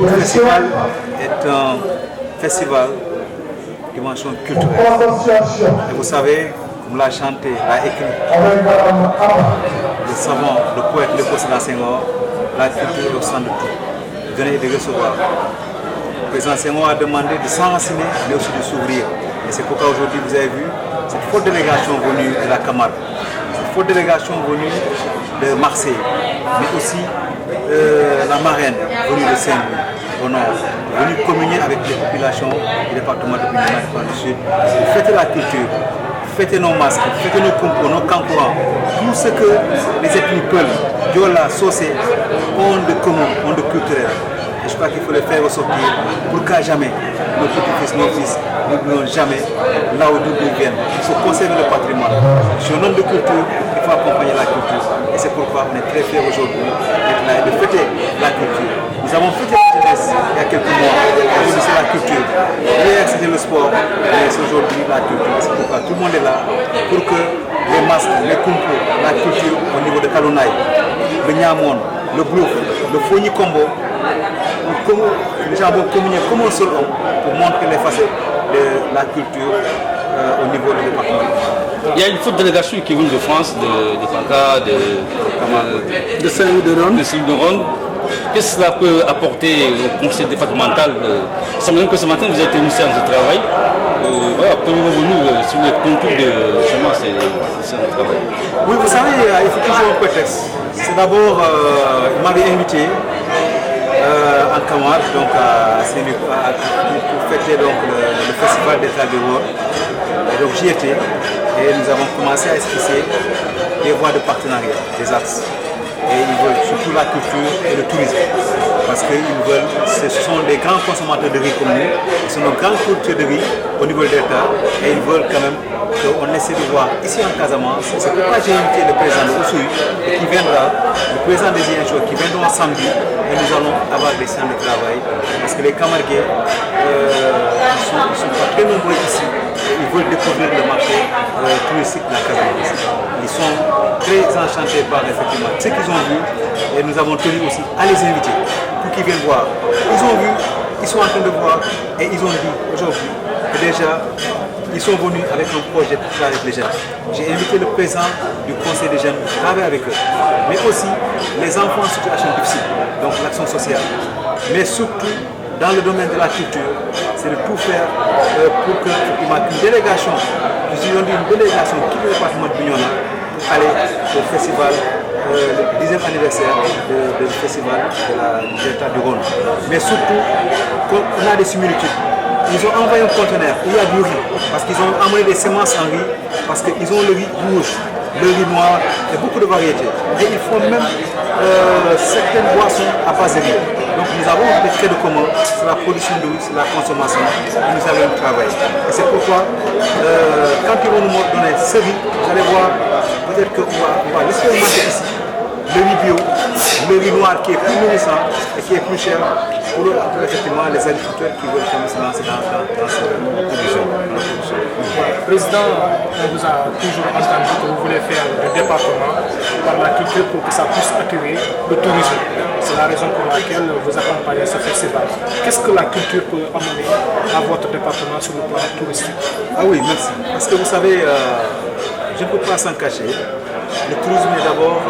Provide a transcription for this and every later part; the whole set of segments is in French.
Notre festival est un festival de dimension culturelle. Et vous savez, comme l'a chanté, l'a écrit le savant, le poète, le Sédar Senghor, la culture est au centre de tout. Donner et de recevoir. Le président Senghor a demandé de s'enraciner, mais aussi de s'ouvrir. Et c'est pourquoi aujourd'hui, vous avez vu cette forte délégation venue de la Camargue, cette forte délégation venue de Marseille, mais aussi la marraine venue de Saint-Louis, au nord, venue communier avec les populations du département de Bignona et du Sud, pour fêter la culture, fêter nos masques, fêter nos compos, nos kankourans, tout ce que les ethnies Peul, Diola, Socé ont de commun, ont de culturel. Et je crois qu'il faut les faire ressortir pour qu'à jamais nos petits-fils, nos fils n'oublieront jamais là où ils viennent. Il faut conserver le patrimoine. Sur le nom de culture, il faut accompagner la culture. Et c'est pourquoi on est très fiers aujourd'hui d'être là et de fêter la culture. Nous avons fêté la jeunesse il y a quelques mois. Aujourd'hui c'est la culture. Hier c'était le sport, mais c'est aujourd'hui la culture. C'est pourquoi tout le monde est là pour que les masques, les compos, la culture au niveau de Kalounaï, le Niamon, le Blouf, le Fogni Combo, les gens vont communier comme un seul homme pour montrer les facettes de la culture au niveau du département. Il y a une forte délégation qui vient de France, de Paka, de Saint-Louis-de-Rhône. Qu'est-ce que cela peut apporter au conseil départemental? Il semble que ce matin vous êtes une séance de travail. Voilà, pouvez-vous venir sur les contours de justement ces séances de travail? Oui, vous savez, il faut toujours un prétexte. C'est d'abord, il m'avait invité en Camargue, donc pour fêter donc, le festival des Tables de Roi. Et donc j'y étais et nous avons commencé à esquisser des voies de partenariat, des axes. Et ils veulent surtout la culture et le tourisme. Parce qu'ils veulent, ce sont des grands consommateurs de riz comme nous, ils sont nos grands cultures de riz au niveau de l'État et ils veulent quand même qu'on essaie de voir ici en Casamance. C'est pourquoi j'ai invité le président de Oussouy qui viendra, le président des Ziguinchor qui viendront samedi et nous allons avoir des séances de travail parce que les Camarguais ne sont pas très nombreux ici et ils veulent découvrir le marché touristique de la Casamance. Ils sont très enchantés par effectivement ce qu'ils ont vu et nous avons tenu aussi à les inviter pour qu'ils viennent voir. Ils ont vu, ils sont en train de voir et ils ont dit aujourd'hui que déjà ils sont venus avec un projet pour travailler avec les jeunes. J'ai invité le président du conseil des jeunes pour travailler avec eux, mais aussi les enfants en situation difficile, donc l'action sociale. Mais surtout, dans le domaine de la culture, c'est de tout faire pour qu'une délégation, nous ayons dit une délégation qui est le département de Bignona pour aller au festival, le 10e anniversaire du festival de l'État du Rhône. Mais surtout, on a des similitudes. Ils ont envoyé un conteneur où il y a du riz, parce qu'ils ont amené des semences en riz, parce qu'ils ont le riz rouge, le riz noir et beaucoup de variétés. Et ils font même certaines boissons à base de riz. Donc nous avons des traits de commun, c'est la production de riz, c'est la consommation, et nous allons travailler. Et c'est pourquoi, quand ils vont nous donner ce riz, vous allez voir, peut-être qu'on va l'expérimenter ici. Le riz bio, le riz noir qui est plus nourrissant et qui est plus cher pour effectivement les agriculteurs qui veulent se lancer dans cette production. Président, on vous a toujours entendu que vous voulez faire le département par la culture pour que ça puisse attirer le tourisme. C'est la raison pour laquelle vous accompagnez ce festival. Qu'est-ce que la culture peut amener à votre département sur le plan touristique? Ah oui, merci. Parce que vous savez, je ne peux pas s'en cacher. Le tourisme est d'abord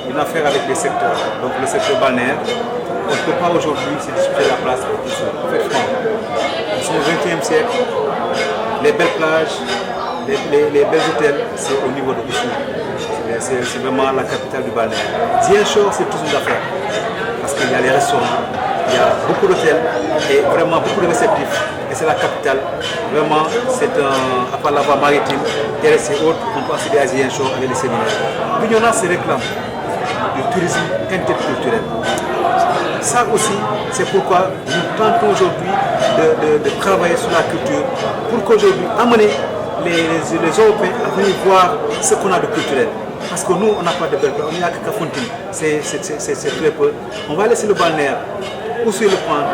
une affaire avec les secteurs, donc le secteur balnéaire. On ne peut pas aujourd'hui se disputer la place pour tout ça. Nous sommes au XXe siècle, les belles plages, les belles hôtels, c'est au niveau de Oussouy. C'est vraiment la capitale du balnéaire. Ziguinchor, c'est toute une affaire, parce qu'il y a les restaurants, il y a beaucoup d'hôtels et vraiment beaucoup de réceptifs. Et c'est la capitale. Vraiment, c'est à part la voie maritime, terrestre et autres, on peut accéder à Ziguinchor avec les séminaires. Bignona se réclame du tourisme interculturel. Ça aussi, c'est pourquoi nous tentons aujourd'hui de travailler sur la culture pour qu'aujourd'hui, amener les Européens à venir voir ce qu'on a de culturel. Parce que nous, on n'a pas de belle place, on n'y a que Kafountine, c'est très peu. On va laisser le balnéaire, Oussouy le prendre,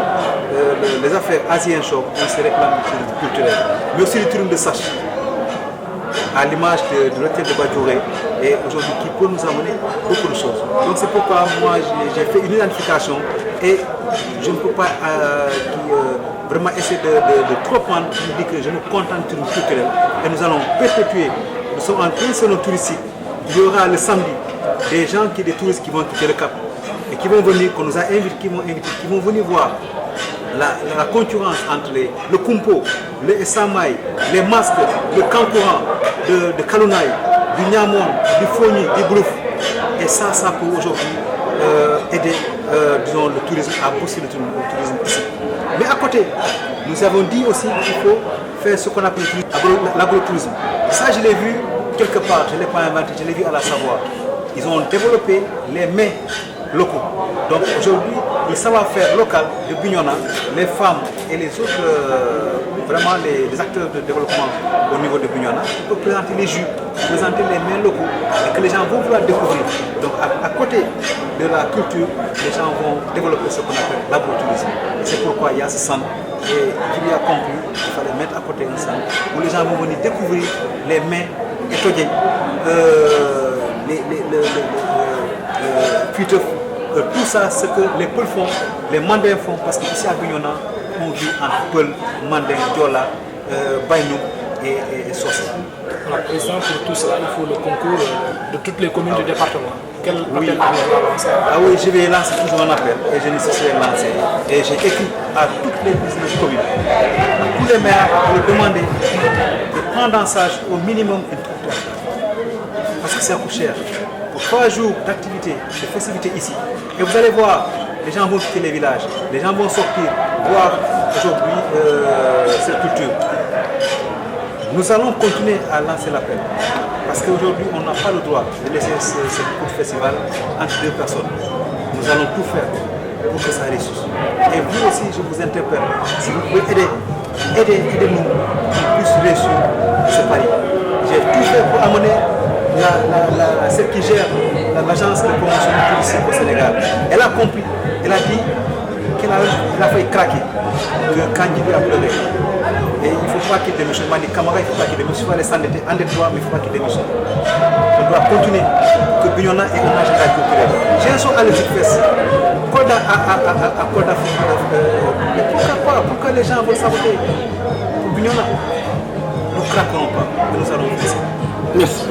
les affaires à Ziguinchor, on se réclame du tourisme culturel, mais aussi le tourisme de Sache. à l'image de l'hôtel de Badjouré, et aujourd'hui qui peut nous amener beaucoup de choses. Donc c'est pourquoi moi j'ai fait une identification et je ne peux pas vraiment essayer de trop prendre. Je me dis que je me contente du culturel et nous allons perpétuer. Nous sommes en plein salon touristique. Il y aura le samedi des gens des touristes qui vont quitter le Cap et qui vont venir, qu'on nous a invités, qui vont venir voir la concurrence entre le Kumpo, le Essamay, les masques, le Kankourang, de Kalounaï, du Niamon, du Fogny, du Brouf. Et ça peut aujourd'hui aider disons, le tourisme à booster le tourisme ici. Mais à côté, nous avons dit aussi qu'il faut faire ce qu'on appelle l'agrotourisme. Ça, je l'ai vu quelque part, je ne l'ai pas inventé, je l'ai vu à la Savoie. Ils ont développé les mets locaux. Donc aujourd'hui, le savoir-faire local de Bignona, les femmes et les autres, vraiment les acteurs de développement au niveau de Bignona, peuvent présenter les jus, présenter les mets locaux et que les gens vont vouloir découvrir. Donc à côté de la culture, les gens vont développer ce qu'on appelle l'agrotourisme. C'est pourquoi il y a ce centre et qu'il y a compris qu'il fallait mettre à côté un centre où les gens vont venir découvrir les mets étoilés, tout ça, ce que les Peuls font, les Mandins font, parce qu'ici à Bignona, on vit entre Peuls, Mandins, Diola, Baynou et Sossé. Alors, président, pour tout cela, il faut le concours de toutes les communes du département. Quel appel vous allez lancer? Ah oui, je vais lancer toujours un appel et je ne cesserai de lancer. Et j'ai écrit à toutes les business communes, à tous les maires, pour leur demander de prendre en charge au minimum une troupe. Parce que ça coûte cher. Pour 3 jours d'activité, de festivité ici. Et vous allez voir, les gens vont quitter les villages, les gens vont sortir, voir aujourd'hui cette culture. Nous allons continuer à lancer l'appel. Parce qu'aujourd'hui, on n'a pas le droit de laisser ce coup de festival entre 2 personnes. Nous allons tout faire pour que ça réussisse. Et vous aussi, je vous interpelle. Si vous pouvez aidez-nous qu'on puisse réussir ce pari. J'ai tout fait pour amener celle qui gère l'agence de promotion touristique au Sénégal. Elle a compris, elle a dit qu'elle a failli craquer, que Kandji lui a pleuré. Et il ne faut pas qu'il démissionne. Mani Camara, il ne faut pas qu'il démissionne. Il faut aller s'endetter, endette-toi, mais il ne faut pas qu'il démissionne. On doit continuer, que Bignona ait un agenda culturel. J'ai un son à l'Egypte. Kolda à Kolda. Mais pourquoi pas? Pourquoi les gens veulent saboter pour Bignona? Nous ne craquerons pas, mais nous allons faire ça. Merci.